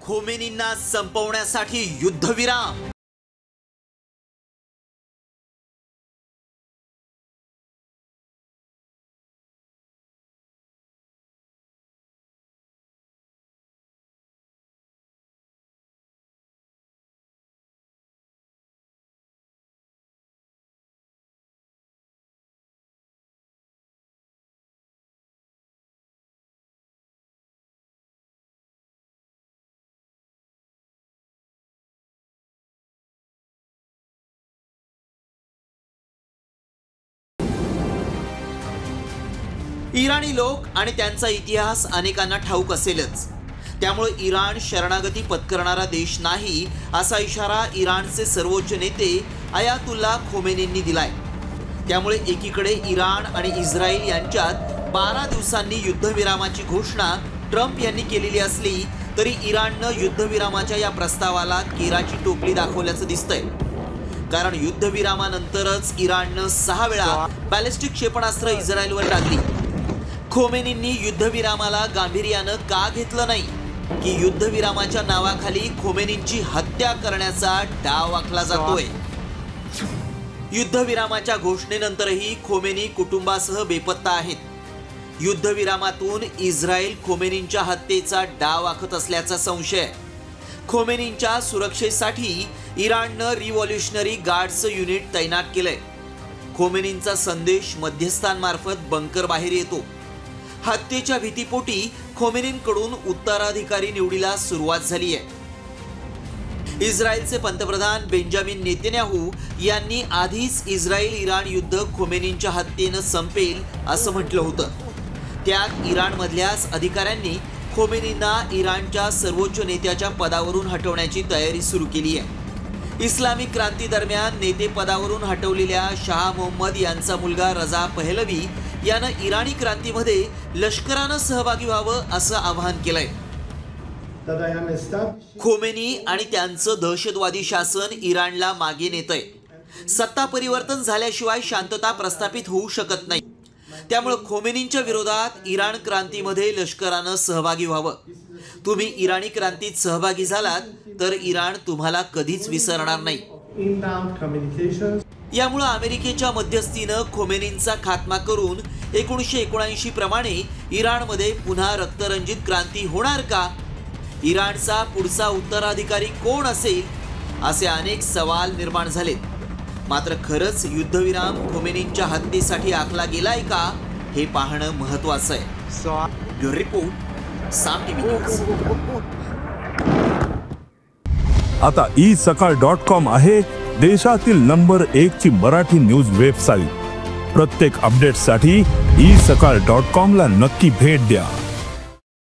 खोमेनींना संपवण्यासाठी युद्धविराम। इराणी लोक आणि त्यांचा इतिहास अनेकांना ठाऊक असेलच, त्यामुळे इराण शरणागती पत्करणारा देश नाही असा इशारा इराणचे सर्वोच्च नेते अयातुल्ला खोमेनींनी दिलाय। त्यामुळे एकीकडे इराण आणि इस्रायल यांच्यात 12 दिवसांनी युद्धविरामाची घोषणा ट्रम्प यांनी केलेली असली तरी इराणनं युद्धविरामाच्या या प्रस्तावाला केराची टोपली दाखवल्याचं दिसतंय। कारण युद्धविरामानंतरच इराणनं 6 वेळा बॅलिस्टिक क्षेपणास्त्र इस्रायलवर टाकली। खोमेनींनी युद्धविरामाला गांभीर्यानं का घेतलं नाही की युद्धविरामाच्या नावाखाली खोमेनींची हत्या करण्याचा डाव आखला जातोय। युद्धविरामाच्या घोषणेनंतरही खोमेनी कुटुंबासह बेपत्ता आहेत। युद्धविरामातून इस्रायल खोमेनींच्या हत्येचा डाव आखत असल्याचा संशय। खोमेनींच्या सुरक्षेसाठी इराणनं रिव्होल्युशनरी गार्ड्सचं युनिट तैनात केलंय। खोमेनींचा संदेश मध्यस्थांमार्फत बंकर बाहेर येतो। हत्येच्या भीतीपोटी खोमेनींकडून उत्तराधिकारी निवडीला सुरुवात झाली आहे। इस्रायलचे पंतप्रधान बेंजामिन नेतन्याहू यांनी आधीच इस्रायल इराण युद्ध खोमेनींच्या हत्येनं संपेल असं म्हटलं होतं। त्यात इराणमधल्याच अधिकाऱ्यांनी खोमेनींना इराणच्या सर्वोच्च नेत्याच्या पदावरून हटवण्याची तयारी सुरू केली आहे। इस्लामिक क्रांती दरम्यान नेते पदावरून हटवलेल्या शाह मोहम्मद यांचा मुलगा रजा पहलवी यानं इराणी क्रांतीमध्ये लष्करानं सहभागी व्हावं असं आवाहन केलंय। खोमेनी आणि त्यांचं दहशतवादी शासन इराणला मागे नेतंय। सत्ता परिवर्तन झाल्याशिवाय शांतता प्रस्थापित होऊ शकत नाही। त्यामुळे खोमेनींच्या विरोधात इराण क्रांतीमध्ये लष्करानं सहभागी व्हावं। तुम्ही इराणी क्रांतीत सहभागी झालात तर इराण तुम्हाला कधीच विसरणार नाही। यामुळे अमेरिकेच्या मध्यस्थीनं खोमेनींचा खात्मा करून 1979 प्रमाणे इराणमध्ये पुन्हा रक्तरंजित क्रांती होणार का? इराणचा पुढचा उत्तराधिकारी कोण असेल असे अनेक सवाल निर्माण झालेत। मात्र खरंच युद्धविराम खोमेनींच्या हत्येसाठी आखला गेलाय का हे पाहणं महत्त्वाचं आहे। ब्युरो रिपोर्ट, साम टीव्ही न्यूज। आता isakal.com आहे देशातील नंबर 1 ची मराठी न्यूज वेबसाईट। प्रत्येक अपडेटसाठी isakal.com ला नक्की भेट द्या।